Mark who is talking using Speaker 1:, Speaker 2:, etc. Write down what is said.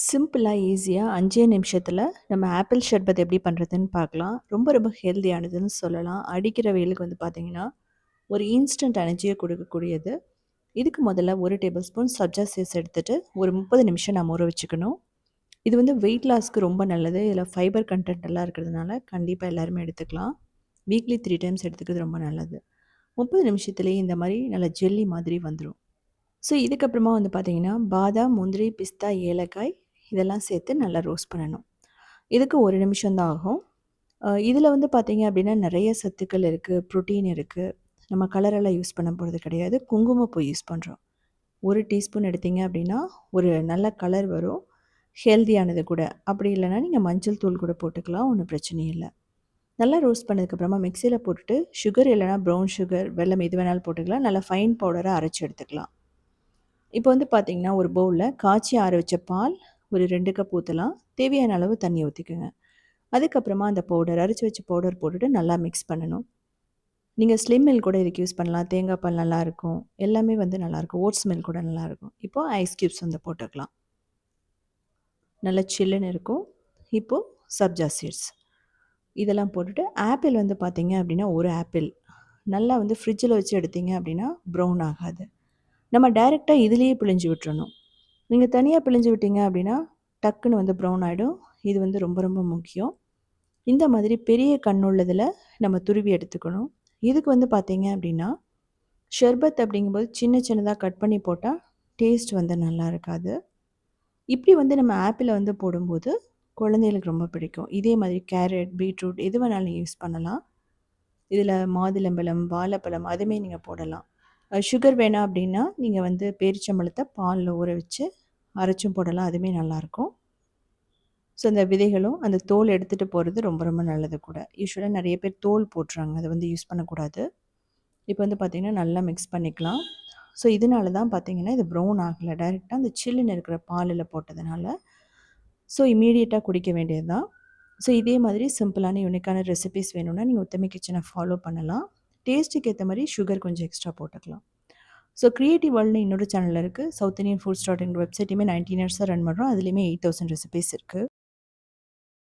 Speaker 1: சிம்பிளா, ஈஸியா 5 நிமிஷத்துல நம்ம ஆப்பிள் ஷர்பத் எப்படி பண்றதுன்னு பார்க்கலாம். ரொம்ப ரொம்ப ஹெல்தியானதுன்னு சொல்லலாம். அடிக்கிற வெயிலுக்கு வந்து பார்த்தீங்கன்னா, ஒரு இன்ஸ்டன்ட் எனர்ஜிய கொடுக்கக்கூடியது. இதுக்கு முதல்ல 1 டேபிள் ஸ்பூன் சப்ஜா சீட்ஸ் எடுத்துட்டு, ஒரு 30 நிமிஷம் நம்ம ஊற வச்சுக்கணும். இது வந்து வெயிட் லாஸ்க்கு ரொம்ப நல்லது. இதில ஃபைபர் கன்டென்ட் எல்லாம் இருக்கிறதுனால, கண்டிப்பா எல்லாருமே எடுத்துக்கலாம். வீக்லி 3 டைம்ஸ் எடுத்துக்கிறது ரொம்ப நல்லது. 30 நிமிஷத்திலேயே இந்த மாரி நல்ல ஜெல்லி மாதிரி வந்துரும். ஸோ இதுக்கப்புறமா வந்து பார்த்தீங்கன்னா, பாதாம், முந்திரி, பிஸ்தா, ஏலக்காய் இதெல்லாம் சேர்த்து நல்லா ரோஸ்ட் பண்ணணும். இதுக்கு 1 நிமிஷம் தான் ஆகும். இதில வந்து பார்த்தீங்க அப்படின்னா, நெறைய சத்துக்கள் இருக்கு, புரோட்டீன் இருக்கு. நம்ம கலரெல்லாம் யூஸ் பண்ண போறது கிடையாது. குங்குமப்பூ யூஸ் பண்றோம். 1 டீஸ்பூன் எடுத்தீங்க அப்படின்னா, ஒரு நல்ல கலர் வரும். ஹெல்தியானது கூட. அப்படி இல்லைன்னா, நீங்க மஞ்சள் தூள் கூட போட்டுக்கலாம். ஒண்ணும் பிரச்சனை இல்ல. நல்லா ரோஸ்ட் பண்ணதுக்கப்புறமா மிக்ஸியில போட்டுட்டு, சுகர் இல்லைனா ப்ரவுன் சுகர், வெல்லம் எது வேணாலும் போட்டுக்கலாம். நல்லா ஃபைன் பவுடரா அரைச்சு எடுத்துக்கலாம். இப்போ வந்து பார்த்தீங்கன்னா, ஒரு பவுல்ல காய்ச்சி ஆற வச்ச பால் ஒரு 2 கப் ஊத்தலாம். தேவையான அளவு தண்ணி ஊத்திக்கங்க. அதுக்கப்புறமா அந்த பவுடர் அரைச்சு வச்ச பவுடர் போட்டுட்டு நல்லா மிக்ஸ் பண்ணணும். நீங்க ஸ்லிம் மில்க் கூட இதுக்கு யூஸ் பண்ணலாம். தேங்காய் பால் நல்லாயிருக்கும். எல்லாமே வந்து நல்லாயிருக்கும். ஓட்ஸ் மில்க் கூட நல்லாயிருக்கும். இப்போ ஐஸ் கியூப்ஸ் வந்து போட்டுக்கலாம். நல்லா சில்லுன்னு இருக்கும். இப்போ சப்ஜா சீட்ஸ் இதெல்லாம் போட்டுட்டு ஆப்பிள் வந்து பார்த்தீங்க அப்படின்னா, ஒரு ஆப்பிள் நல்லா வந்து ஃப்ரிட்ஜில வச்சு எடுத்தீங்க அப்படின்னா, ப்ரௌன் ஆகாது. நம்ம டைரெக்ட்டா இதிலேயே பிழிஞ்சு விட்டுறணும். நீங்க தனியா பிழிஞ்சு விட்டீங்க அப்படின்னா, டக்குன்னு வந்து ப்ரௌன் ஆயிடும். இது வந்து ரொம்ப ரொம்ப முக்கியம். இந்த மாதிரி பெரிய கண்ணுள்ளதில நம்ம துருவி எடுத்துக்கணும். இதுக்கு வந்து பார்த்தீங்க அப்படின்னா, ஷர்பத் அப்படிங்கும்போது சின்ன சின்னதா கட் பண்ணி போட்டா, டேஸ்ட் வந்து நல்லா இருக்காது. இப்படி வந்து நம்ம ஆப்பிள வந்து போடும்போது, குழந்தைகளுக்கு ரொம்ப பிடிக்கும். இதே மாதிரி கேரட், பீட்ரூட் எது வேணாலும் நீங்க யூஸ் பண்ணலாம். இதில மாதுளம்பழம், வாழைப்பழம் அதுவுமே நீங்க போடலாம். சுகர் வேணாம் அப்படின்னா, நீங்க வந்து பேரிச்சம்பழத்த பால்ல ஊற வச்சு அரைச்சும் போடலாம். அதுவுமே நல்லாயிருக்கும். ஸோ அந்த விதைகளும், அந்த தோல் எடுத்துட்டு போறது ரொம்ப ரொம்ப நல்லது கூட. யூசுவலா நெறைய பேர் தோல் போட்டுறாங்க. அத வந்து யூஸ் பண்ணக்கூடாது. இப்போ வந்து பார்த்தீங்கன்னா, நல்லா மிக்ஸ் பண்ணிக்கலாம். ஸோ இதனால தான் பார்த்தீங்கன்னா, இது ப்ரவுன் ஆகல. டைரக்ட்டா அந்த சில்லுன்னு இருக்கிற பாலுல போட்டதுனால. ஸோ இம்மீடியட்டா குடிக்க வேண்டியது தான். ஸோ இதே மாதிரி சிம்பிளான யூனிக்கான ரெசிபீஸ் வேணும்னா, நீங்க உத்தமி கிச்சன ஃபாலோ பண்ணலாம். டேஸ்ட்டுக்கு ஏத்த மாரி சுகர் கொஞ்சம் எக்ஸ்ட்ரா போட்டுக்கலாம். ஸோ கிரியேட்டிவ் வேர்ல்டுன்னு இன்னொரு சேனல் இருக்கு. South Indian foods dot in வெப்சைட்டையுமே 19 இயர்ஸா ரன் பண்றோம். அதிலயுமே 8000 ரெசிபீஸ் இருக்கு.